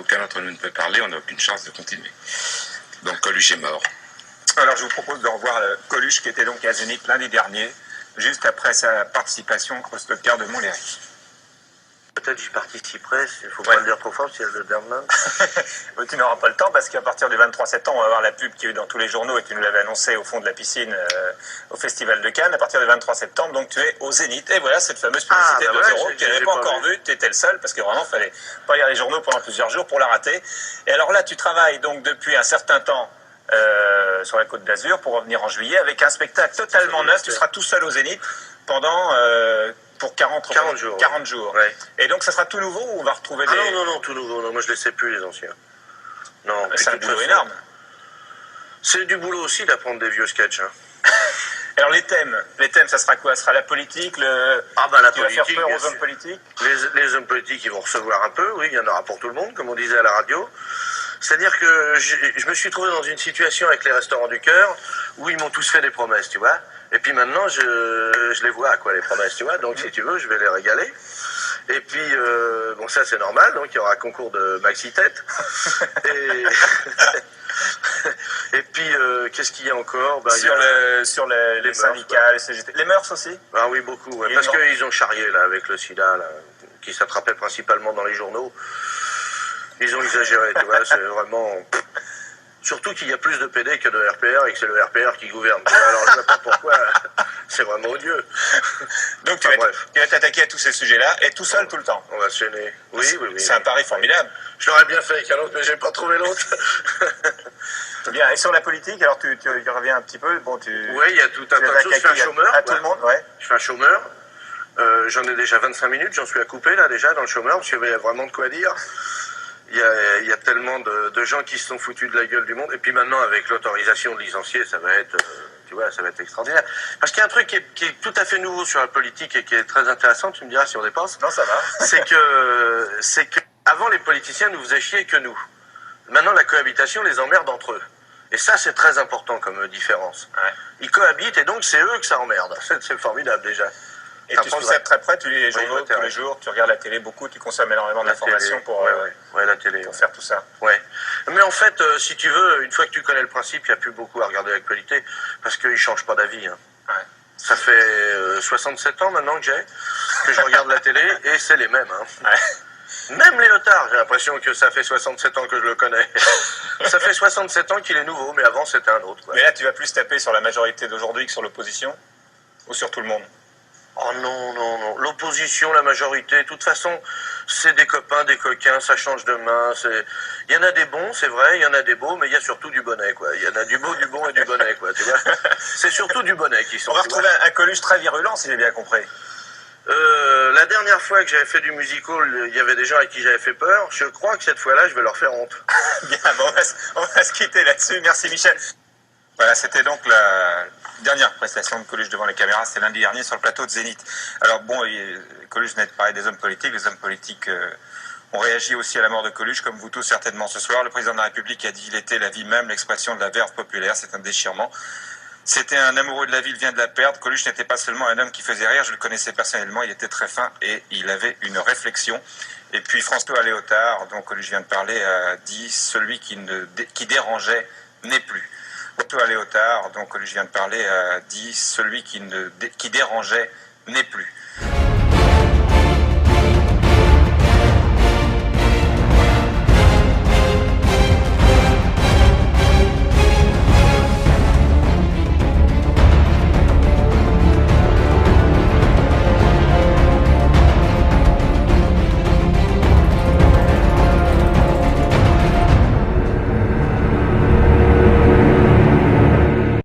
aucun d'entre nous ne peut parler, on n'a aucune chance de continuer. Donc Coluche est mort. Alors je vous propose de revoir Coluche qui était donc à Zénith lundi dernier, juste après sa participation au Stockard de Montlhéry. Peut-être j'y participerai, il ne faut pas le dire trop fort, c'est le Derman. Tu n'auras pas le temps parce qu'à partir du 23 septembre, on va avoir la pub qui est dans tous les journaux et tu nous l'avais annoncé au fond de la piscine au Festival de Cannes. À partir du 23 septembre, donc tu es au Zénith. Et voilà cette fameuse publicité de 2 euros que tu n'avais pas encore vue. Tu étais le seul parce que vraiment, il fallait pas lire les journaux pendant plusieurs jours pour la rater. Et alors là, tu travailles donc depuis un certain temps sur la Côte d'Azur pour revenir en juillet avec un spectacle totalement neuf. Tu seras tout seul au Zénith pendant... pour 40 jours. 40 jours. Ouais. Et donc, ça sera tout nouveau ou on va retrouver des... Ah non, tout nouveau. Non, moi, je ne les sais plus, les anciens. Non. C'est un boulot énorme. C'est du boulot aussi d'apprendre des vieux sketchs. Hein. Alors, les thèmes, ça sera quoi? Ça sera la politique, la tu politique, vas faire peur aux hommes politiques? Les hommes politiques, ils vont recevoir un peu, oui, il y en aura pour tout le monde, comme on disait à la radio. C'est-à-dire que je me suis trouvé dans une situation avec les Restaurants du Cœur où ils m'ont tous fait des promesses, tu vois. Et puis maintenant, je les vois, quoi, les promesses, tu vois. Donc, si tu veux, je vais les régaler. Et puis, bon, ça, c'est normal. Donc, il y aura un concours de maxi-tête. Et puis, qu'est-ce qu'il y a encore? Sur les syndicats, les CGT. Les mœurs aussi? Ah oui, beaucoup. Ouais, parce qu'ils ont charrié, là, avec le sida, là, qui s'attrapait principalement dans les journaux. Ils ont exagéré, tu vois. C'est vraiment... Surtout qu'il y a plus de PD que de RPR et que c'est le RPR qui gouverne. Alors je ne sais pas pourquoi, c'est vraiment odieux. Donc tu vas t'attaquer à tous ces sujets-là et tout seul tout le temps. On va se gêner. Oui. C'est un pari formidable. Je l'aurais bien fait avec un autre, mais j'ai pas trouvé l'autre. Bien, et sur la politique, alors tu reviens un petit peu. Bon, oui, il y a tout un tas de choses. Je fais un chômeur. À tout le monde, ouais. Je fais un chômeur. J'en ai déjà 25 minutes, j'en suis à couper là déjà dans le chômeur, parce qu'il y a vraiment de quoi dire. Il y a tellement de gens qui se sont foutus de la gueule du monde. Et puis maintenant, avec l'autorisation de licencier, ça va être, tu vois, ça va être extraordinaire. Parce qu'il y a un truc qui est tout à fait nouveau sur la politique et qui est très intéressant, tu me diras si on dépasse. Non, ça va. C'est que avant, les politiciens nous faisaient chier que nous. Maintenant, la cohabitation les emmerde entre eux. Et ça, c'est très important comme différence. Ouais. Ils cohabitent et donc c'est eux que ça emmerde. C'est formidable déjà. Et tu suis ça de très près, tu lis les journaux tous les jours, tu regardes la télé beaucoup, tu consommes énormément d'informations pour faire tout ça. Ouais. Mais en fait, si tu veux, une fois que tu connais le principe, il n'y a plus beaucoup à regarder l'actualité, parce qu'ils ne changent pas d'avis. Hein. Ouais. Ça fait 67 ans maintenant que je regarde la télé, et c'est les mêmes. Hein. Ouais. Même Léotard, j'ai l'impression que ça fait 67 ans que je le connais. Ça fait 67 ans qu'il est nouveau, mais avant c'était un autre. Quoi. Mais là, tu vas plus taper sur la majorité d'aujourd'hui que sur l'opposition, ou sur tout le monde? Oh non. L'opposition, la majorité, de toute façon, c'est des copains, des coquins, ça change de main. Il y en a des bons, c'est vrai, il y en a des beaux, mais il y a surtout du bonnet, quoi. Il y en a du beau, du bon et du bonnet, quoi, tu vois. C'est surtout du bonnet qui sont. On va retrouver un Coluche très virulent, si j'ai bien compris. La dernière fois que j'avais fait du musical, il y avait des gens à qui j'avais fait peur. Je crois que cette fois-là, je vais leur faire honte. Bien, bon, on va se quitter là-dessus. Merci, Michel. Voilà, c'était donc la dernière prestation de Coluche devant les caméras, c'était lundi dernier sur le plateau de Zénith. Alors bon, Coluche venait de parler des hommes politiques, les hommes politiques ont réagi aussi à la mort de Coluche, comme vous tous certainement ce soir. Le président de la République a dit qu'il était la vie même, l'expression de la verve populaire, c'est un déchirement. C'était un amoureux de la vie, il vient de la perdre. Coluche n'était pas seulement un homme qui faisait rire, je le connaissais personnellement, il était très fin et il avait une réflexion. Et puis François Léotard, dont Coluche vient de parler, a dit « celui qui dérangeait n'est plus ». François Léotard, dont Coluche vient de parler, a dit « celui qui dérangeait n'est plus ».